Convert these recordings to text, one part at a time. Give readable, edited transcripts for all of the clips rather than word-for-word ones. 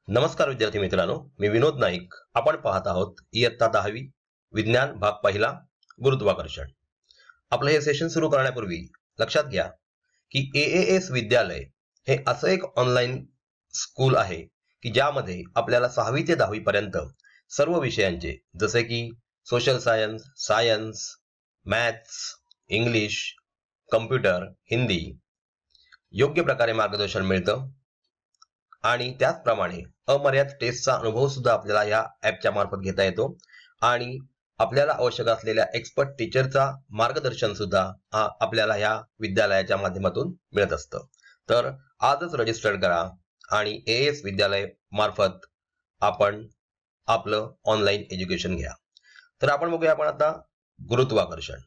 नमस्कार विद्यार्थी मित्रांनो, मी विनोद नाईक. आपण पाहत आहोत इयत्ता 10वी विज्ञान भाग पहिला गुरुत्वाकर्षण. आपलं हे सेशन सुरू करण्यापूर्वी लक्षात घ्या की एएएस विद्यालय हे असं एक ऑनलाईन स्कूल आहे की ज्यामध्ये आपल्याला 6वी ते 10वी पर्यंत सर्व विषयांचे जसे की social science, science, maths, English, computer, Hindi योग्य प्रकारे मार्गदर्शन मिळतं आणि त्याचप्रमाणे अमर्याद टेस्टचा अनुभव सुद्धा आपल्याला या ॲपच्या मार्फत घेता येतो आणि आपल्याला आवश्यक असलेल्या एक्सपर्ट टीचरचा मार्गदर्शन सुद्धा आपल्याला या विद्यालयाच्या माध्यमातून मिळत असतं. तर आजच रजिस्टर करा आणि एएस विद्यालय मार्फत आपण आपलं ऑनलाईन एज्युकेशन घ्या. तर आपण बघूया आपण आता गुरुत्वाकर्षण.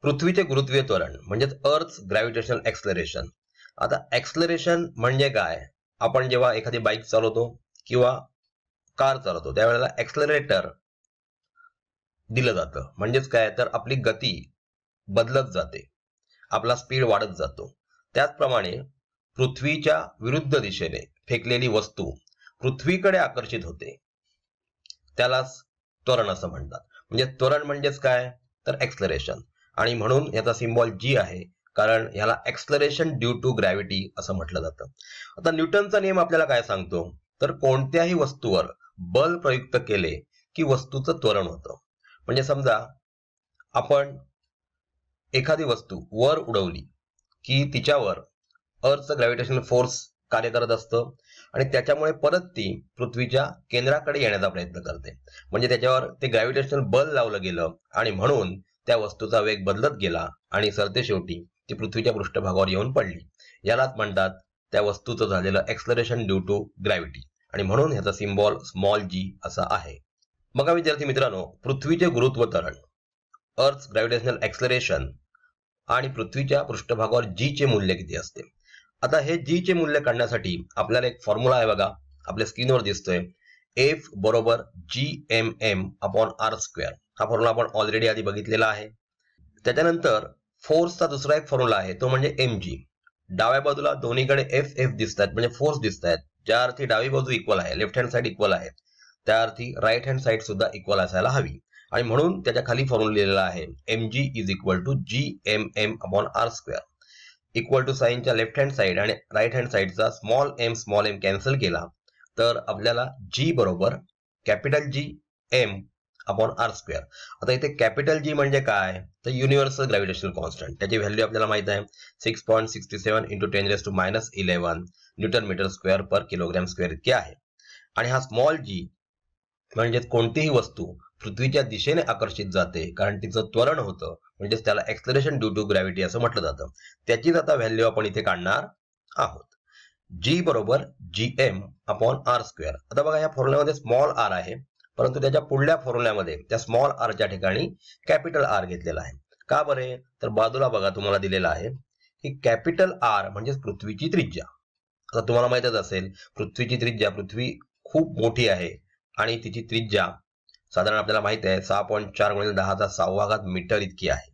पृथ्वीचे गुरुत्वीय त्वरण म्हणजेच अर्थ ग्रॅव्हिटेशनल एक्सलरेशन. आता एक्सलरेशन म्हणजे काय? आपण जेव्हा एखादी बाईक चालवतो किंवा कार चालवतो त्यावेळेला एक्सलरेटर दिलं जातं. म्हणजेच काय, तर आपली गती बदलत जाते, आपला स्पीड वाढत जातो. त्याचप्रमाणे पृथ्वीच्या विरुद्ध दिशेने फेकलेली वस्तू पृथ्वीकडे आकर्षित होते, त्यालाच त्वरण असं म्हणतात. म्हणजे त्वरण म्हणजेच काय, तर एक्सलरेशन. आणि म्हणून याचा सिम्बॉल जी आहे, कारण याला एक्सलरेशन ड्यू टू ग्रॅव्हिटी असं म्हटलं जातं. आता न्यूटनचा नियम आपल्याला काय सांगतो, तर कोणत्याही वस्तूवर बल प्रयुक्त केले की वस्तूचं त्वरण होतं. म्हणजे समजा आपण एखादी वस्तू वर उडवली की तिच्यावर अर्थचं ग्रॅव्हिटेशनल फोर्स कार्य करत असतं आणि त्याच्यामुळे परत ती पृथ्वीच्या केंद्राकडे येण्याचा प्रयत्न करते. म्हणजे त्याच्यावर ते ग्रॅव्हिटेशनल बल लावलं गेलं आणि म्हणून त्या वस्तूचा वेग बदलत गेला आणि सरते शेवटी ती पृथ्वीच्या पृष्ठभागावर येऊन पडली. यालाच म्हणतात त्या वस्तूचं झालेलं एक्सलरेशन ड्यू टू ग्रॅव्हिटी आणि म्हणून ह्याचा सिम्बॉल स्मॉल जी असा आहे. बघा विद्यार्थी मित्रांनो, पृथ्वीचे गुरुत्व त्वरण, अर्थ ग्रॅव्हिटेशनल एक्सलरेशन आणि पृथ्वीच्या पृष्ठभागावर जी चे मूल्य किती असते. आता हे जी चे मूल्य काढण्यासाठी आपल्याला एक फॉर्म्युला आहे बघा, आपल्या स्क्रीनवर दिसतोय. एफ बरोबर GMM अपॉन आर स्क्वेअर. हा फॉर्म्युला आपण ऑलरेडी आधी बघितलेला आहे. त्याच्यानंतर फोर्सचा दुसरा एक फॉर्म्युला आहे, तो म्हणजे mg. डाव्या बाजूला दोन्हीकडे एफ दिसत आहेत, म्हणजे फोर्स दिसत आहेत. ज्या अर्थी डावी बाजू इक्वल आहे, लेफ्ट हँड साइड इक्वल आहे, त्या अर्थी राईट हँड साइड सुद्धा इक्वल असायला हवी. आणि म्हणून त्याच्या खाली फॉर्म्युला लिहिलेला आहे mg is equal to GMM upon R square. Equal to साईनच्या लेफ्ट हँड साइड आणि राईट हँड साइडचा स्मॉल एम कॅन्सल केला तर आपल्याला जी बरोबर capital GM upon R square. आता इथे कॅपिटल जी म्हणजे काय, तर युनिव्हर्सल ग्रॅव्हिटेशनल कॉन्स्टंट. त्याची व्हॅल्यू आपल्याला माहित आहे 6.67 into 10⁻11 newton metre square per kilogram square इतके आहे. आणि हा स्मॉल जी म्हणजे कोणतीही वस्तू पृथ्वीच्या दिशेने आकर्षित जाते कारण तिचं त्वरण होतं, म्हणजेच त्याला एक्सलरेशन ड्यू टू ग्रॅव्हिटी असं म्हटलं जातं. त्याचीच आता व्हॅल्यू आपण इथे काढणार आहोत. जी बरोबर GM अपॉन आर स्क्वेअर. आता बघा या फॉर्म्युल्यामध्ये स्मॉल आर आहे, परंतु त्याच्या पुढल्या फॉर्म्युल्यामध्ये त्या स्मॉल आरच्या ठिकाणी कॅपिटल आर घेतलेला आहे. का बरे, तर बाजूला बघा तुम्हाला दिलेला आहे की कॅपिटल आर म्हणजे पृथ्वीची त्रिज्या. आता तुम्हाला माहितच असेल पृथ्वीची त्रिज्या, पृथ्वी खूप मोठी आहे आणि तिची त्रिज्या साधारण आपल्याला माहित आहे 6.4 × 10⁻⁶ मीटर इतकी आहे.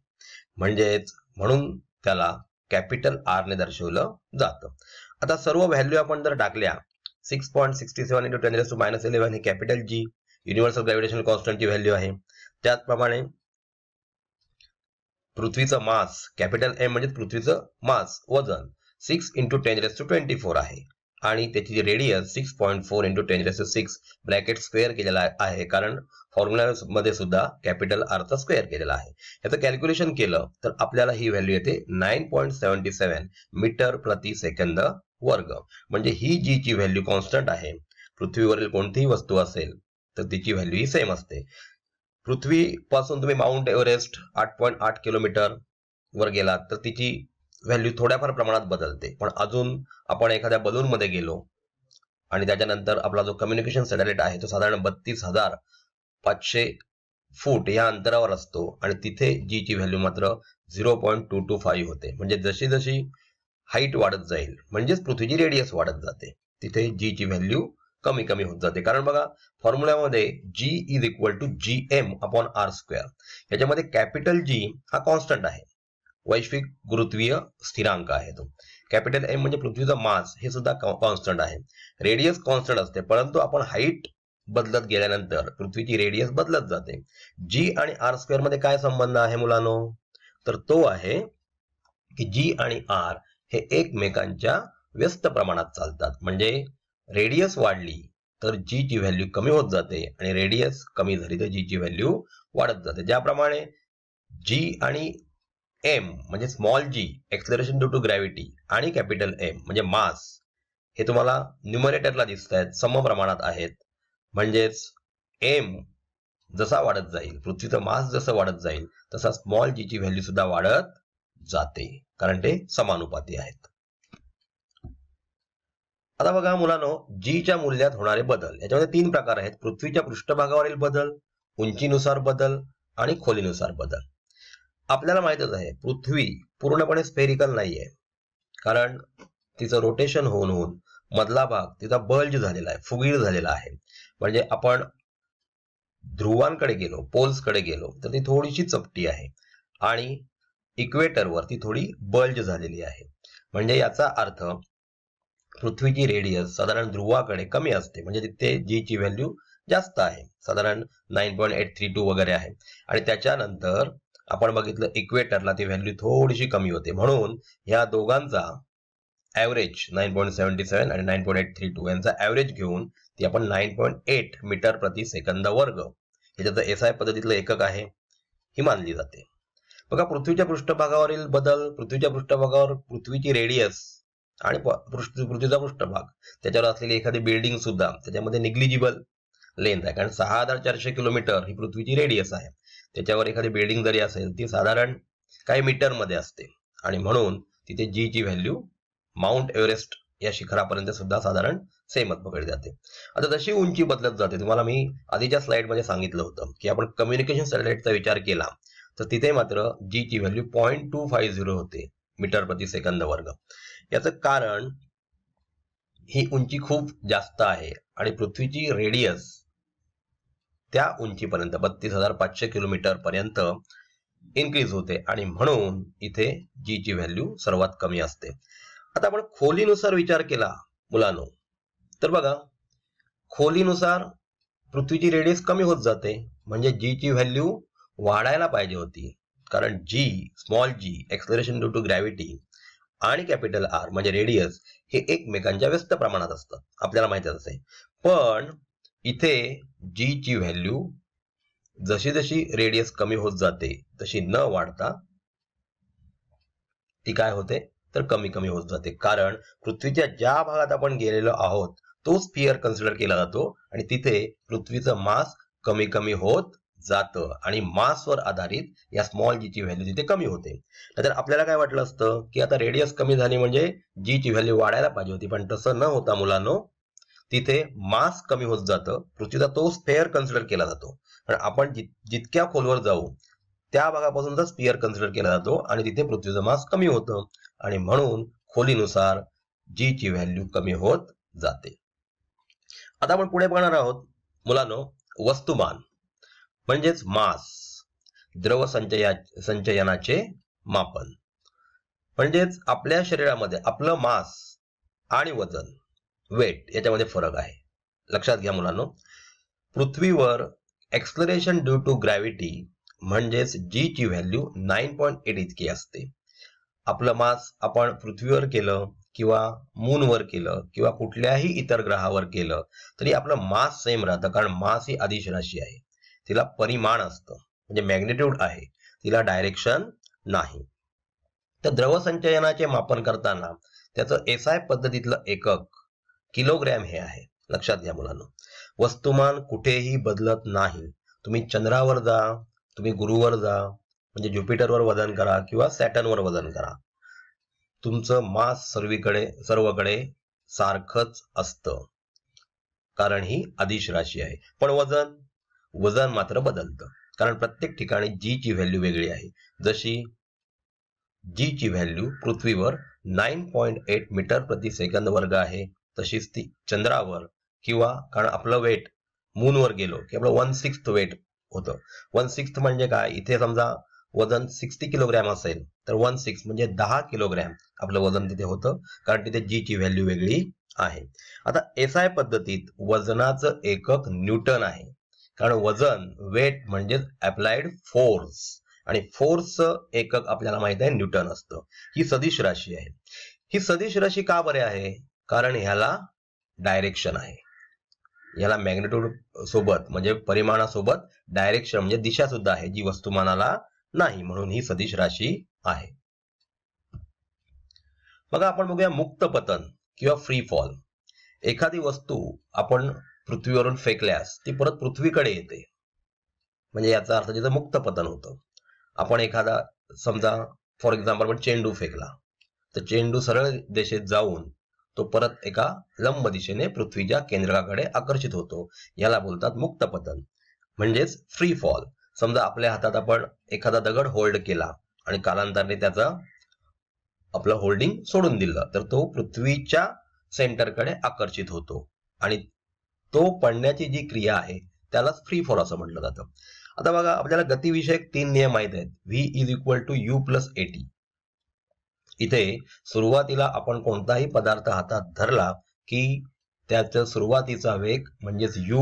म्हणून त्याला कॅपिटल आर ने दर्शवलं जातं. आता सर्व व्हॅल्यू आपण जर टाकल्या 6.67 इंटू 10⁻11 हे capital G universal gravitational कॉन्स्टंटची value आहे. त्याचप्रमाणे पृथ्वीचं मास कॅपिटल एम म्हणजे पृथ्वीचं मास वजन 6 इंटू 10⁻24 आहे आणि त्याची रेडियस 6.4 इंटू 10⁻6 ब्रॅकेट स्क्वेअर केलेला आहे, कारण फॉर्म्युलामध्ये सुद्धा कॅपिटल आरचा स्क्वेअर केलेला आहे. याचं कॅल्क्युलेशन केलं तर आपल्याला ही व्हॅल्यू येते 9.77 मीटर प्रति सेकंद वर्ग. म्हणजे ही जी ची व्हॅल्यू कॉन्स्टंट आहे. पृथ्वीवरील कोणतीही वस्तू असेल तर तिची व्हॅल्यू ही सेम असते. पृथ्वीपासून तुम्ही माउंट एव्हरेस्ट 8.8 किलोमीटर वर गेलात तर तिची व्हॅल्यू थोड्याफार प्रमाणात बदलते. पण अजून आपण एखाद्या बलूनमध्ये गेलो आणि त्याच्यानंतर आपला जो कम्युनिकेशन सॅटेलाइट आहे तो साधारण 32,500 फूट या अंतरावर असतो आणि तिथे जी ची व्हॅल्यू मात्र 0.225 होते. म्हणजे जशी जशी हाईट वाढत जाईल म्हणजेच पृथ्वीची रेडियस वाढत जाते, तिथे जी ची व्हॅल्यू कमी कमी होत जाते. कारण बघा फॉर्म्युल्यामध्ये G is equal to GM upon R square. याच्यामध्ये कॅपिटल जी हा कॉन्स्टंट आहे, वैश्विक गुरुत्वीय स्थिरांक आहे तो. कॅपिटल एम म्हणजे पृथ्वीचं मास हे सुद्धा कॉन्स्टंट आहे. रेडियस कॉन्स्टंट असते, परंतु आपण हाईट बदलत गेल्यानंतर पृथ्वीची रेडियस बदलत जाते. जी आणि आर स्क्वेअर मध्ये काय संबंध आहे मुलांनो? तर तो आहे की जी आणि आर हे एकमेकांच्या व्यस्त प्रमाणात चालतात. म्हणजे रेडियस वाढली तर जी ची व्हॅल्यू कमी होत जाते आणि रेडियस कमी झाली तर जी ची व्हॅल्यू वाढत जाते. ज्याप्रमाणे जी आणि एम म्हणजे small G acceleration due to gravity आणि कॅपिटल एम म्हणजे मास हे तुम्हाला न्यूमरेटरला दिसत आहेत, समप्रमाणात आहेत. म्हणजेच एम जसा वाढत जाईल, पृथ्वीचं मास जसं वाढत जाईल तसा स्मॉल जी ची व्हॅल्यू सुद्धा वाढत जाते, कारण ते समानुपाती आहेत. आता बघा मुलांनो, जीच्या मूल्यात होणारे बदल याच्यामध्ये 3 प्रकार आहेत. पृथ्वीच्या पृष्ठभागावरील बदल, उंचीनुसार बदल आणि खोलीनुसार बदल. आपल्याला माहितच आहे पृथ्वी पूर्णपणे स्फेरिकल नाहीये, कारण तिचं रोटेशन होऊन होऊन मधला भाग तिचा बल्ज झालेला आहे, फुगीर झालेला आहे. म्हणजे आपण ध्रुवांकडे गेलो, पोल्सकडे गेलो तर ती थोडीशी चपटी आहे आणि इक्वेटरवर ती थोडी बल्ज झालेली आहे. म्हणजे याचा अर्थ पृथ्वीची रेडियस साधारण ध्रुवाकडे कमी असते, म्हणजे तिथे जी ची व्हॅल्यू जास्त आहे, साधारण 9.832 वगैरे आहे. आणि त्याच्यानंतर आपण बघितलं इक्वेटरला ती व्हॅल्यू थोडीशी कमी होते. म्हणून या दोघांचा ॲव्हरेज 9.77 आणि 9.832 यांचा ॲव्हरेज घेऊन ती आपण 9.8 मीटर प्रति सेकंद वर्ग हे त्याचं एसआय पद्धतीतलं एकक आहे ही मानली जाते. बघा, पृथ्वीच्या पृष्ठभागावरील बदल, पृथ्वीच्या पृष्ठभागावर पृथ्वीची रेडियस आणि पृथ्वीचा पृष्ठभाग त्याच्यावर असलेली एखादी बिल्डिंग सुद्धा त्याच्यामध्ये निग्लिजिबल लेंथ आहे, कारण 6400 किलोमीटर ही पृथ्वीची रेडियस आहे. त्याच्यावर एखादी बिल्डिंग जरी असेल ती साधारण काही मीटर मध्ये असते आणि म्हणून तिथे जी ची व्हॅल्यू माउंट एव्हरेस्ट या शिखरापर्यंत सुद्धा साधारण सेमच पकडली जाते. आता जशी उंची बदलत जाते, तुम्हाला मी आधीच्या स्लाइडमध्ये सांगितलं होतं की आपण कम्युनिकेशन सॅटेलाइटचा विचार केला तर तिथे मात्र जी ची व्हॅल्यू 0.250 होते मीटर प्रति सेकंद वर्ग. याचं कारण ही उंची खूप जास्त आहे आणि पृथ्वीची रेडियस त्या उंचीपर्यंत 32,500 किलोमीटर पर्यंत इन्क्रीज होते आणि म्हणून इथे जी ची व्हॅल्यू सर्वात कमी असते. आता आपण खोलीनुसार विचार केला मुलांनो, तर बघा खोलीनुसार पृथ्वीची रेडियस कमी होत जाते, म्हणजे जी ची व्हॅल्यू वाढायला पाहिजे होती, कारण G small G acceleration due to gravity आणि कॅपिटल आर म्हणजे रेडियस हे एकमेकांच्या व्यस्त प्रमाणात असतात, आपल्याला माहितीच आहे. पण इथे जी ची व्हॅल्यू जशी जशी रेडियस कमी होत जाते तशी न वाढता ती काय होते तर कमी कमी होत जाते, कारण पृथ्वीच्या ज्या भागात आपण गेलेलो आहोत तो स्फिअर कन्सिडर केला जातो आणि तिथे पृथ्वीचं मास कमी कमी होत जातं आणि मासवर आधारित या स्मॉल जी ची व्हॅल्यू तिथे कमी होते. नाहीतर आपल्याला काय वाटलं असतं की आता रेडियस कमी झाली म्हणजे जी ची व्हॅल्यू वाढायला पाहिजे होती, पण तसं न होता मुलांनो तिथे मास कमी होत जातं, पृथ्वीचा तो स्फिअर कन्सिडर केला जातो. पण आपण जितक्या खोलवर जाऊ त्या भागापासूनचा स्फिअर कन्सिडर केला जातो आणि तिथे पृथ्वीचं मास कमी होतं आणि म्हणून खोलीनुसार जी ची व्हॅल्यू कमी होत जाते. आता आपण पुढे बघणार आहोत मुलांनो वस्तुमान म्हणजेच मास, द्रव संचयनाचे मापन. म्हणजेच आपल्या शरीरामध्ये आपलं मास आणि वजन वेट याच्यामध्ये फरक आहे. लक्षात घ्या मुलांनो, पृथ्वीवर एक्सलरेशन ड्यू टू ग्रॅव्हिटी म्हणजेच जी ची व्हॅल्यू 9.8 इतकी असते. आपलं मास आपण पृथ्वीवर केलं किंवा मूनवर केलं किंवा कुठल्याही इतर ग्रहावर केलं तरी आपलं मास सेम राहतं, कारण मास ही अदिश राशी आहे, तिला परिमाण असतं म्हणजे मॅग्निट्यूड आहे, तिला डायरेक्शन नाही. तर द्रव संचयनाचे मापन करताना त्याचं एसआय पद्धतीतलं एकक किलोग्रॅम हे आहे. लक्षात घ्या मुलांनो, वस्तुमान कुठेही बदलत नाही. तुम्ही चंद्रावर जा, तुम्ही गुरुवर जा म्हणजे ज्युपिटरवर वजन करा किंवा सॅटर्नवर वजन करा, तुमचं मास सर्वकडे सारखंच असतं, कारण ही अदिश राशी आहे. पण वजन मात्र बदलतं, कारण प्रत्येक ठिकाणी जी ची व्हॅल्यू वेगळी आहे. जशी जी ची व्हॅल्यू पृथ्वीवर 9.8 मीटर प्रति सेकंद वर्ग आहे, तशीच ती चंद्रावर किंवा कारण आपलं वेट मूनवर गेलो की आपलं 1/6 वेट होतं. 1/6 म्हणजे काय, इथे समजा वजन 60 किलोग्रॅम असेल तर 16 म्हणजे 10 किलोग्रॅम आपलं वजन तिथे होतं, कारण तिथे जी ची व्हॅल्यू वेगळी आहे. आता एसआय पद्धतीत वजनाचं एकक न्यूटन आहे, कारण वजन वेट म्हणजे अप्लाइड फोर्स आणि फोर्सचं एकक आपल्याला माहित आहे न्यूटन असतं. ही सदिश राशी आहे. ही सदिश राशी का बरे आहे? कारण ह्याला डायरेक्शन आहे. याला मॅग्निट्यूड सोबत म्हणजे परिमाणासोबत डायरेक्शन म्हणजे दिशा सुद्धा आहे, जी वस्तुमानाला नाही, म्हणून ही सदिश राशी आहे. बघा आपण बघूया मुक्त पतन किंवा फ्री फॉल. एखादी वस्तू आपण पृथ्वीवरून फेकल्यास ती परत पृथ्वीकडे येते, म्हणजे याचा अर्थ तिचं मुक्त पतन होतं. आपण एखादा समजा फॉर एक्झाम्पल आपण चेंडू फेकला तर चेंडू सरळ दिशेत जाऊन तो परत एका लंब दिशेने पृथ्वीच्या केंद्राकडे आकर्षित होतो. याला बोलतात मुक्त पतन म्हणजेच फ्री फॉल. समजा आपल्या हातात आपण एखादा दगड होल्ड केला आणि कालांतराने त्याचा आपलं होल्डिंग सोडून दिलं तर तो पृथ्वीच्या सेंटरकडे आकर्षित होतो आणि तो पडण्याची जी क्रिया आहे त्यालाच फ्री फॉल असं म्हटलं जातं. आता बघा आपल्याला गतीविषयक 3 नियम माहित आहेत. V is equal to you plus a t. इथे सुरुवातीला आपण कोणताही पदार्थ हातात धरला की त्याचा सुरुवातीचा वेग म्हणजेच यू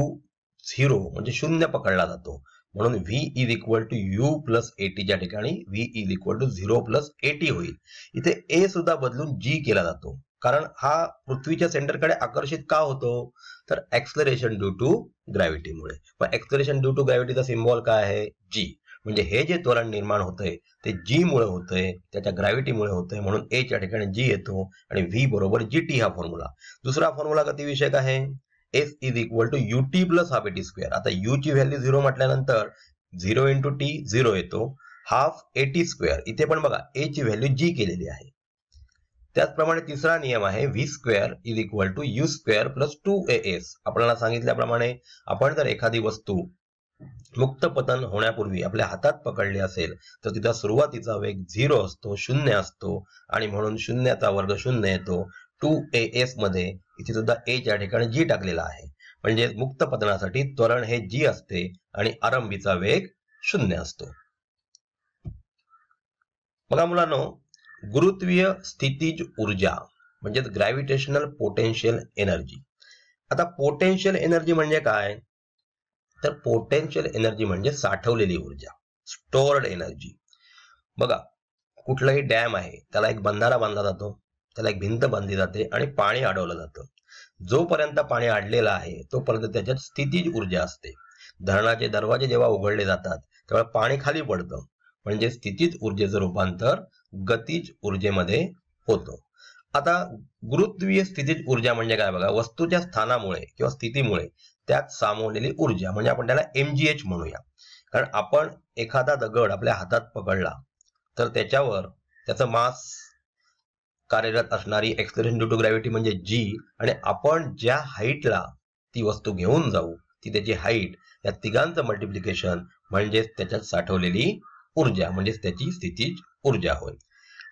0 म्हणजे 0 पकडला जातो, म्हणून V is equal to you plus एटीच्या ठिकाणी V is equal to 0 plus AT होईल. इथे ए सुद्धा बदलून जी केला जातो, कारण हा पृथ्वीच्या सेंटरकडे आकर्षित का होतो? तर एक्सलरेशन ड्यू टू ग्रॅव्हिटीमुळे. पण एक्सलरेशन ड्यू टू ग्रॅव्हिटीचा सिम्बॉल काय आहे? जी. म्हणजे हे जे त्वरण निर्माण होतंय ते जी मुळे होतंय, त्याच्या ग्रॅव्हिटीमुळे होतंय, म्हणून ए च्या ठिकाणी जी येतो आणि व्ही बरोबर जी टी हा फॉर्म्युला. दुसरा फॉर्म्युला गतीविषयक आहे s is equal to u t plus half a t square. आता यू ची व्हॅल्यू 0 म्हटल्यानंतर 0 इंटू टी 0 येतो, हाफ एटी स्क्वेअर. इथे पण बघा ए ची व्हॅल्यू जी केलेली आहे. त्याचप्रमाणे तिसरा नियम आहे v square is equal to u square plus 2as. आपल्याला सांगितल्याप्रमाणे आपण जर एखादी वस्तू मुक्त पतन होण्यापूर्वी आपल्या हातात पकडली असेल तर तिचा सुरुवातीचा वेग 0 असतो, 0 असतो आणि म्हणून 0चा वर्ग 0 येतो. 2as मध्ये इथे सुद्धा ए च्या ठिकाणी जी टाकलेला आहे, म्हणजे मुक्त पतनासाठी त्वरण हे जी असते आणि आरंभीचा वेग 0 असतो. बघा मुलांनो, गुरुत्वीय स्थितीज ऊर्जा म्हणजे ग्रॅव्हिटेशनल पोटेन्शियल एनर्जी. आता पोटेन्शियल एनर्जी म्हणजे काय? तर पोटेन्शियल एनर्जी म्हणजे साठवलेली ऊर्जा, स्टोअर्ड एनर्जी. बघा कुठलाही डॅम आहे त्याला एक बंधारा बांधला जातो, त्याला एक भिंत बांधली जाते आणि पाणी अडवलं जातं. जोपर्यंत पाणी अडलेलं आहे तोपर्यंत त्याच्यात स्थितीज ऊर्जा असते. धरणाचे दरवाजे जेव्हा उघडले जातात तेव्हा पाणी खाली पडतं, म्हणजे स्थितीज ऊर्जेचं रूपांतर गतीज ऊर्जेमध्ये होतं. आता गुरुत्वीय स्थितीज ऊर्जा म्हणजे काय? बघा वस्तूच्या स्थानामुळे किंवा स्थितीमुळे त्यात सामावलेली ऊर्जा, म्हणजे आपण त्याला mgh म्हणूया. कारण आपण एखादा दगड आपल्या हातात पकडला तर त्याच्यावर त्याचं मास कार्यरत असणारी एक्सलरेशन ड्यू टू ग्रॅव्हिटी म्हणजे जी, आणि आपण ज्या हाईटला ती वस्तू घेऊन जाऊ ती त्याची हाईट, या तिघांचं मल्टिप्लिकेशन म्हणजेच त्याच्यात साठवलेली ऊर्जा, म्हणजेच त्याची स्थितीज ऊर्जा होय.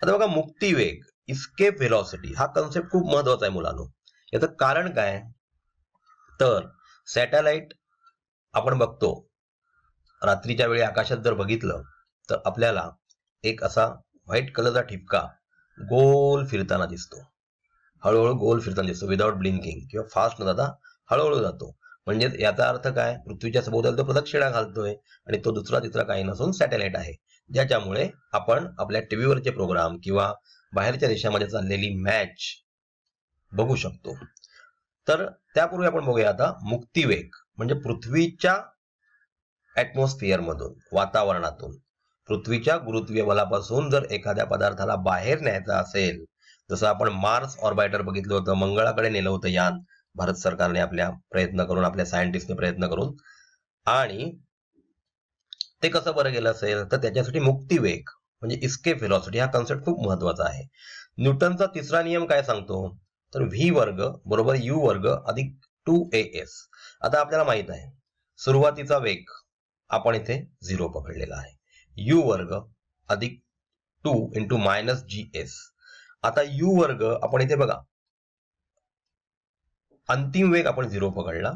आता बघा मुक्तिवेग इस्केप व्हेलॉसिटी हा कन्सेप्ट खूप महत्वाचा आहे मुलांनो. याचं कारण काय? तर सॅटेलाइट आपण बघतो रात्रीच्या वेळी आकाशात जर बघितलं तर आपल्याला एक असा व्हाईट कलरचा ठिपका गोल फिरताना दिसतो, हळूहळू गोल फिरताना दिसतो, विदाउट ब्लिंकिंग किंवा फास्ट न जाता हळूहळू जातो. म्हणजे याचा अर्थ काय? पृथ्वीच्या सभोवताली तो प्रदक्षिणा घालतोय आणि तो दुसरा तिसरा काही नसून सॅटेलाइट आहे, ज्याच्यामुळे आपण आपल्या टीव्हीवरचे प्रोग्राम किंवा बाहेरच्या देशामध्ये चाललेली मॅच बघू शकतो. तर त्यापूर्वी आपण बघूया आता मुक्तिवेग म्हणजे पृथ्वीच्या ऍटमॉस्फिअर मधून, वातावरणातून पृथ्वीच्या गुरुत्वीय बलापासून जर एखाद्या पदार्थाला बाहेर न्यायचा असेल, जसं आपण मार्स ऑर्बिटर बघितलं होतं, मंगळाकडे नेलं होतं यान भारत सरकारने आपल्या प्रयत्न करून, आपल्या सायंटिस्टने प्रयत्न करून, आणि ते कसं बरं गेलं असेल तर त्याच्यासाठी मुक्तिवेग म्हणजे इस्केप व्हेलॉसिटी हा कन्सेप्ट खूप महत्वाचा आहे. न्यूटनचा तिसरा नियम काय सांगतो? तर व्ही वर्ग बरोबर यू वर्ग अधिक 2as. आता आपल्याला माहित आहे सुरुवातीचा वेग आपण इथे 0 पकडलेला आहे, यू वर्ग अधिक 2 इंटू मायनस gs. आता यू वर्ग आपण इथे बघा अंतिम वेग आपण 0 पकडला,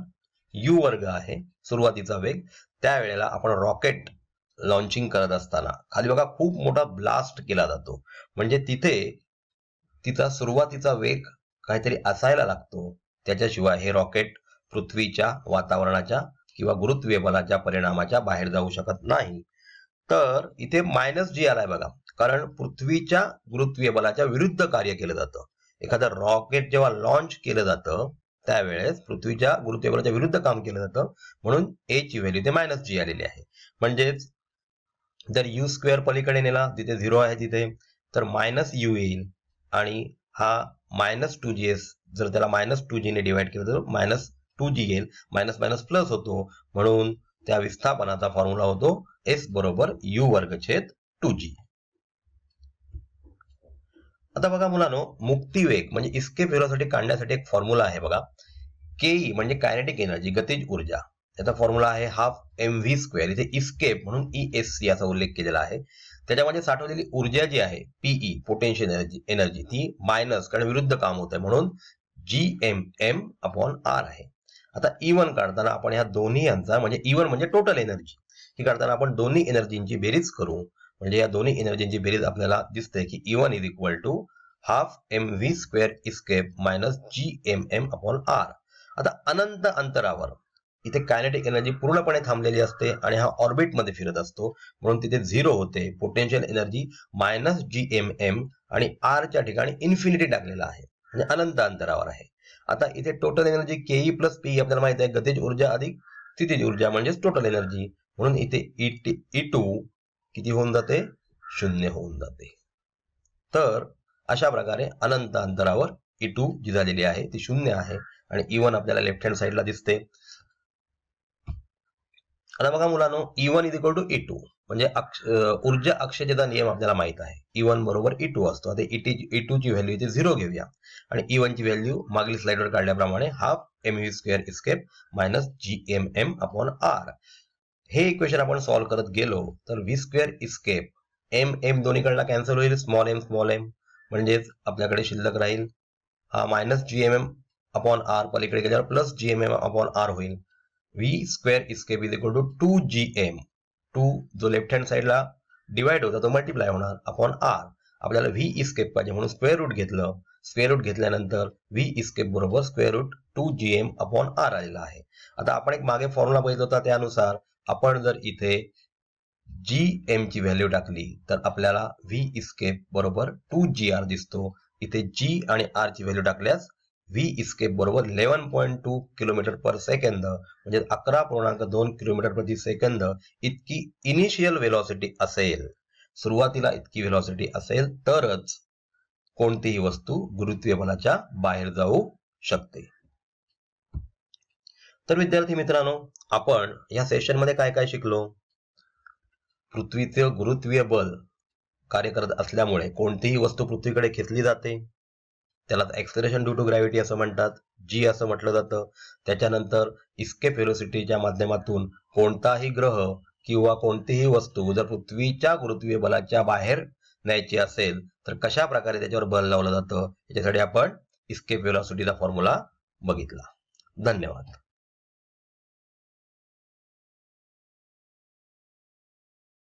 यू वर्ग आहे सुरुवातीचा वेग. त्यावेळेला आपण रॉकेट लॉन्चिंग करत असताना खाली बघा खूप मोठा ब्लास्ट केला जातो, म्हणजे तिचा सुरुवातीचा वेग काहीतरी असायला लागतो, त्याच्याशिवाय हे रॉकेट पृथ्वीच्या वातावरणाच्या किंवा गुरुत्वीय बलाच्या परिणामाच्या बाहेर जाऊ शकत नाही. तर इथे -G आलाय बघा, कारण पृथ्वीच्या गुरुत्वीय बलाच्या विरुद्ध कार्य केलं जातं. एखादं रॉकेट जेव्हा लॉन्च केलं जातं त्यावेळेस पृथ्वीच्या गुरुत्वीय बलाच्या विरुद्ध काम केलं जातं, म्हणून ए ची व्हॅल्यू ते -G आलेली आहे. म्हणजेच जर u² पलीकडे नेला, तिथे 0 आहे तिथे, तर -u येईल आणि हा -2gs जर त्याला -2g ने डिवाइड केलं तर -2g येईल, मायनस मायनस प्लस होतो, म्हणून त्या विस्थापनाचा फॉर्म्युला होतो s बरोबर u²/2g. आता बघा मुलांनो, मुक्तिवेग म्हणजे इस्केप व्हेलॉसिटी काढण्यासाठी एक फॉर्म्युला आहे बघा, के म्हणजे कायनेटिक एनर्जी, गतिज ऊर्जा. त्याचा फॉर्म्युला आहे ½ mv². इथे इस्केप म्हणून ESC याचा उल्लेख केलेला आहे. त्याच्यामध्ये साठवलेली ऊर्जा जी आहे PE पोटेन्शियल एनर्जी ती मायनस, कारण विरुद्ध काम होत आहे, म्हणून GMM/R आहे. आता E1 काढताना आपण ह्या दोन्ही यांचा म्हणजे E1 म्हणजे टोटल एनर्जी, ही काढताना आपण दोन्ही एनर्जींची बेरीज करू, म्हणजे या दोन्ही एनर्जींची बेरीज आपल्याला दिसते की E1 = ½ mv² इस्केप -GMM/R. आता अनंत अंतरावर इथे कायनेटिक एनर्जी पूर्णपणे थांबलेली असते आणि हा ऑर्बिट मध्ये फिरत असतो, म्हणून तिथे 0 होते. पोटेन्शियल एनर्जी -GMM आणि R च्या ठिकाणी इन्फिनिटी टाकलेला आहे, म्हणजे अनंत अंतरावर आहे. आता इथे टोटल एनर्जी KE + PE आपल्याला माहिती आहे, गतिज ऊर्जा अधिक स्थितिज ऊर्जा म्हणजेच टोटल एनर्जी, म्हणून इथे E2 किती होऊन जाते? 0 होऊन जाते. तर अशा प्रकारे अनंत अंतरावर E2 जी झालेली आहे ती 0 आहे आणि E1 आपल्याला लेफ्ट हँड साइडला दिसते. आता बघा मुलांनो, E1 = E2 म्हणजे ऊर्जा अक्षयतेचा नियम आपल्याला माहित आहे, E1 बरोबर E2 असतो. आता E2 ची व्हॅल्यू इथे 0 घेऊया आणि E1 ची व्हॅल्यू मागील स्लाइडवर काढल्याप्रमाणे ½ mv² इस्केप -GMM/R. हे इक्वेशन आपण सॉल्व्ह करत गेलो तर v² इस्केप m दोन्हीकडला कॅन्सल होईल, स्मॉल m, म्हणजेच आपल्याकडे शिल्लक राहील हा -GMM/R पलीकडे गेल्यावर +GMM/R होईल. v² इस्केप = 2GM, 2 जो लेफ्ट हँड साइडला डिवाइड होता तो मल्टिप्लाय होणार अपॉन R. आपल्याला v इस्केप पाहिजे म्हणून स्क्वेअर रूट घेतलं, स्क्वेअर रूट घेतल्यानंतर v इस्केप बरोबर √2GM/R आलेला आहे. आता आपण एक मागे फॉर्म्युला बघितला होता, त्यानुसार आपण जर इथे GM ची व्हॅल्यू टाकली तर आपल्याला v इस्केप बरोबर 2GR दिसतो. इथे G आणि R ची व्हॅल्यू टाकल्यास v इस्केप बरोबर 11.2 km/s म्हणजे 11.2 km/s इतकी इनिशियल व्हेलॉसिटी असेल, सुरुवातीला इतकी व्हेलॉसिटी असेल तरच कोणतीही वस्तू गुरुत्वीय बलाच्या बाहेर जाऊ शकते. तर विद्यार्थी मित्रांनो, आपण या सेशन मध्ये काय काय शिकलो? पृथ्वीचे गुरुत्वीय बल कार्य करत असल्यामुळे कोणतीही वस्तू पृथ्वीकडे खेचली जाते, त्याला एक्सेलरेशन ड्यू टू ग्रॅव्हिटी असं म्हणतात, G असं म्हटलं जातं. त्याच्यानंतर इस्केप व्हेलॉसिटीच्या माध्यमातून कोणताही ग्रह किंवा कोणतीही वस्तू जर पृथ्वीच्या गुरुत्वीय बलाच्या बाहेर न्यायची असेल तर कशा प्रकारे त्याच्यावर बल लावलं जातं, याच्यासाठी आपण इस्केप व्हेलॉसिटीचा फॉर्म्युला बघितला. धन्यवाद.